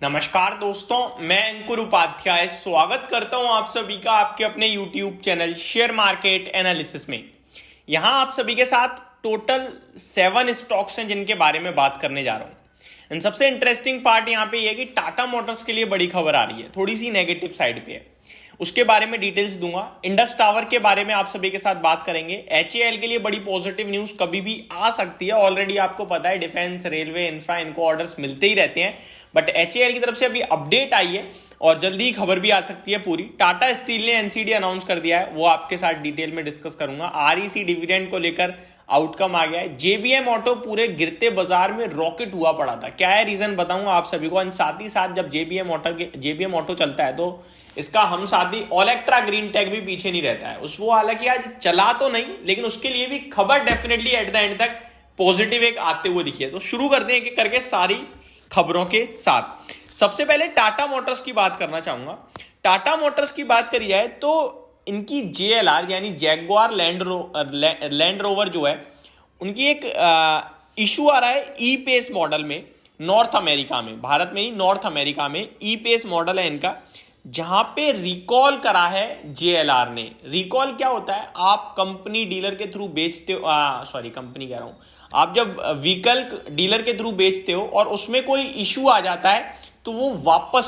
नमस्कार दोस्तों, मैं अंकुर उपाध्याय स्वागत करता हूं आप सभी का आपके अपने YouTube channel share market analysis में। यहां आप सभी के साथ टोटल 7 स्टॉक्स हैं जिनके बारे में बात करने जा रहा हूं। एंड सबसे इंटरेस्टिंग पार्ट यहां पे ये है कि टाटा मोटर्स के लिए बड़ी खबर आ रही है, थोड़ी सी नेगेटिव साइड पे है, उसके बारे में डिटेल्स दूंगा। इंडस टावर के बारे में आप सभी के साथ बात करेंगे। एचएएल के लिए बड़ी पॉजिटिव न्यूज कभी भी आ सकती है, ऑलरेडी आपको पता है डिफेंस, रेलवे, इंफ्रा, इनको ऑर्डर्स मिलते ही रहते हैं, बट एचएएल की तरफ से अभी अपडेट आई है और जल्दी ही खबर भी आ सकती है पूरी। टाटा स्टील ने एनसीडी अनाउंस कर दिया है, वो आपके साथ डिटेल में डिस्कस करूंगा। आरईसी डिविडेंड को लेकर आउटकम आ गया है। जेबीएम ऑटो पूरे गिरते बाजार में रॉकेट हुआ पड़ा था, क्या है रीजन बताऊंगा आप सभी को। साथ ही साथ जब जेबीएम ऑटो चलता है तो इसका हम साथी ओलेक्ट्रा ग्रीन टेक भी पीछे नहीं रहता है। वो हालांकि आज चला तो नहीं, लेकिन उसके लिए भी खबर डेफिनेटली एट द एंड तक पॉजिटिव एक आते हुए दिखी है। तो शुरू करते हैं एक करके सारी खबरों के साथ। सबसे पहले टाटा मोटर्स की बात करना चाहूंगा। टाटा मोटर्स की बात करी जाए तो इनकी जेएलआर यानी जैगुआर लैंड रोवर जो है, उनकी एक इशू आ रहा है ई पेस मॉडल में नॉर्थ अमेरिका में, भारत में ही नॉर्थ अमेरिका में ई पेस मॉडल है इनका, जहां पे रिकॉल करा है जेएलआर ने। रिकॉल क्या होता है, आप कंपनी डीलर के थ्रू बेचते हो, कंपनी कह रहा हूं, आप जब व्हीकल डीलर के थ्रू बेचते हो और उसमें कोई इशू आ जाता है तो वो वापस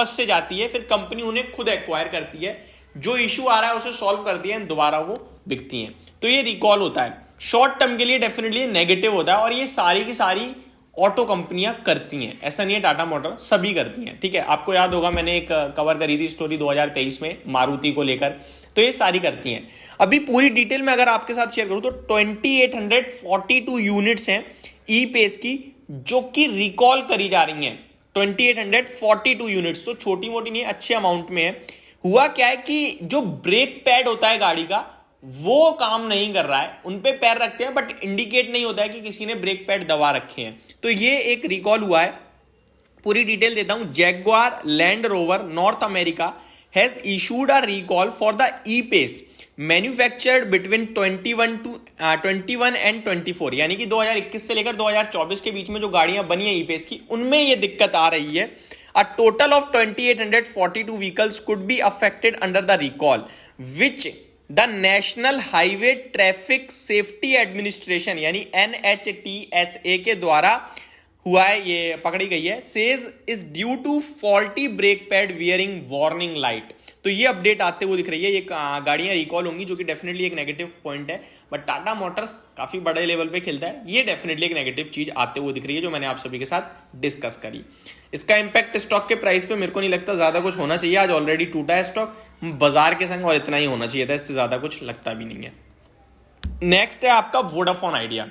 से जाती है, फिर कंपनी उन्हें खुद एक्वायर करती है, जो इशू आ रहा है उसे सॉल्व करती है, दोबारा वो बिकती है। तो ये रिकॉल होता है, शॉर्ट टर्म के लिए डेफिनेटली नेगेटिव होता है और ये सारी की सारी ऑटो कंपनियां करती हैं, ऐसा नहीं है टाटा मोटर सभी करती हैं। ठीक है, आपको याद होगा मैंने एक कवर करी थी स्टोरी 2023 में मारुति को लेकर, तो ये सारी करती हैं। अभी पूरी डिटेल में अगर आपके साथ शेयर करूं तो 2842 यूनिट्स हैं ई पेस की जो कि रिकॉल करी जा रही हैं। 2842 यूनिट्स तो छोटी मोटी नहीं, अच्छे अमाउंट में है। हुआ क्या है कि जो ब्रेक पैड होता है गाड़ी का वो काम नहीं कर रहा है, उन पे पैर रखते हैं बट इंडिकेट नहीं होता है कि किसी ने ब्रेक पैड दबा रखे हैं, तो ये एक रिकॉल हुआ है। पूरी डिटेल देता हूं। Jaguar Land Rover North America has issued a recall for the E Pace manufactured between 21 and 24, यानी कि 2021 से लेकर 2024 के बीच में जो गाड़ियां बनी है ई पेस की, उनमें ये दिक्कत आ रही है। A total of 2842 vehicles could be affected under the recall, which the National Highway Traffic Safety Administration यानी NHTSA के द्वारा हुआ है, ये पकड़ी गई है। Says is due to faulty brake pad wearing warning light. तो ये अपडेट आते हुए दिख रही है, ये गाड़ियां रिकॉल होंगी, जो कि डेफिनेटली एक नेगेटिव पॉइंट है, बट टाटा मोटर्स काफी बड़े लेवल पे खेलता है, ये डेफिनेटली एक नेगेटिव चीज आते हुए दिख रही है जो मैंने आप सभी के साथ डिस्कस करी। इसका इंपैक्ट स्टॉक के प्राइस पे मेरे को नहीं लगता ज्यादा कुछ होना चाहिए, आज ऑलरेडी टूटा है स्टॉक बाजार के संग और इतना ही होना चाहिए था, इससे ज्यादा कुछ लगता भी नहीं है। नेक्स्ट है आपका वोडाफोन आइडिया।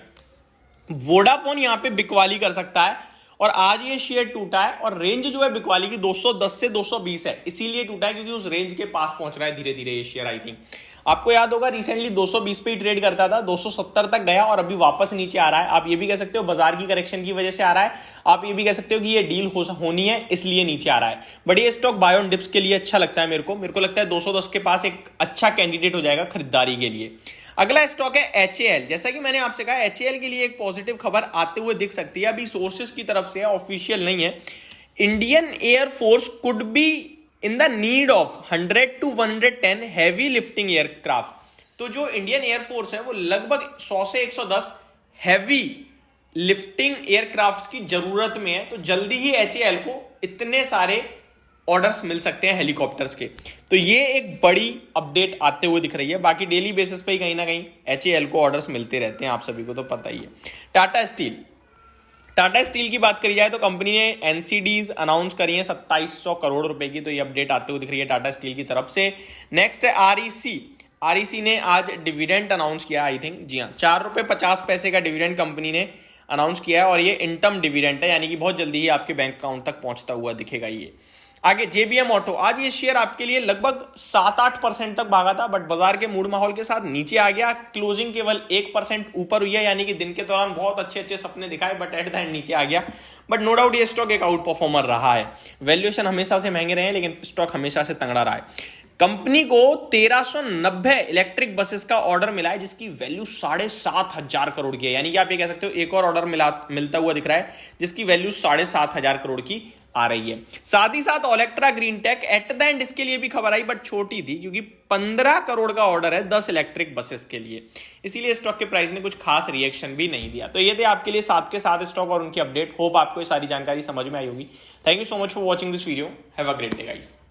वोडाफोन यहां पे बिकवाली कर सकता है और आज ये शेयर टूटा है और रेंज जो है बिकवाली की 210 से 220 है, इसीलिए टूटा है क्योंकि उस रेंज के पास पहुंच रहा है धीरे धीरे ये शेयर। आई थिंक आपको याद होगा रिसेंटली 220 पे ही ट्रेड करता था, 270 तक गया और अभी वापस नीचे आ रहा है। आप ये भी कह सकते हो बाजार की करेक्शन की वजह से आ रहा है, आप ये भी कह सकते हो कि ये डील होनी है इसलिए नीचे आ रहा है, बट ये स्टॉक बाय ऑन डिप्स के लिए अच्छा लगता है मेरे को लगता है 210 के पास एक अच्छा कैंडिडेट हो जाएगा खरीदारी के लिए। अगला स्टॉक है एचएएल। जैसा कि मैंने आपसे कहा एचएएल के लिए एक पॉजिटिव खबर आते हुए दिख सकती है, अभी सोर्सेस की तरफ से ऑफिशियल नहीं है। Indian air force could be in the need of 100 to 110 heavy lifting aircraft. तो जो इंडियन एयरफोर्स है वो लगभग 100 से 110 हैवी लिफ्टिंग एयरक्राफ्ट की जरूरत में है, तो जल्दी ही एचएएल को इतने सारे ऑर्डर्स मिल सकते हैं हेलीकॉप्टर्स के। तो ये एक बड़ी अपडेट आते हुए दिख रही है। बाकी डेली बेसिस पे ही कहीं ना कहीं एचएएल को ऑर्डर्स मिलते रहते हैं, आप सभी को तो पता ही है। टाटा स्टील की बात करी जाए तो कंपनी ने एनसीडीज अनाउंस करी है 2700 करोड़ रुपए की, तो ये अपडेट आते हुए दिख रही है टाटा स्टील की तरफ से। नेक्स्ट है आरईसी ने आज डिविडेंड अनाउंस किया, आई थिंक, जी हाँ, 4 रुपए 50 पैसे का डिविडेंड कंपनी ने अनाउंस किया है और ये इंटर्म डिविडेंड है, यानी कि बहुत जल्दी ही आपके बैंक अकाउंट तक पहुंचता हुआ दिखेगा ये। आगे जेबीएम ऑटो, आज ये शेयर आपके लिए लगभग 7-8% तक भागा था, बट बाजार के मूड माहौल के साथ नीचे आ गया। क्लोजिंग केवल 1% ऊपर हुई है, यानी कि दिन के दौरान बहुत अच्छे सपने दिखाए बट एट द एंड नीचे आ गया। बट नो डाउट ये स्टॉक एक आउट परफॉर्मर रहा है। वैल्यूएशन हमेशा से महंगे रहे हैं लेकिन स्टॉक हमेशा से तगड़ा रहा है। कंपनी को 1390 इलेक्ट्रिक बसेस का ऑर्डर मिला है जिसकी वैल्यू 7,500 करोड़ की है। यानी कि आप ये कह सकते हो एक और ऑर्डर मिलता हुआ दिख रहा है जिसकी वैल्यू 7,500 करोड़ की आ रही है। साथ ही साथ Olectra Greentech at the end इसके लिए भी खबर आई, बट छोटी थी क्योंकि 15 करोड़ का ऑर्डर है 10 इलेक्ट्रिक बसेस के लिए, इसीलिए स्टॉक के प्राइस ने कुछ खास रिएक्शन भी नहीं दिया। तो ये थे आपके लिए साथ के साथ स्टॉक और उनकी अपडेट। होप आपको ये सारी जानकारी समझ में आई होगी। Thank you so much for watching this video. Have a great day guys.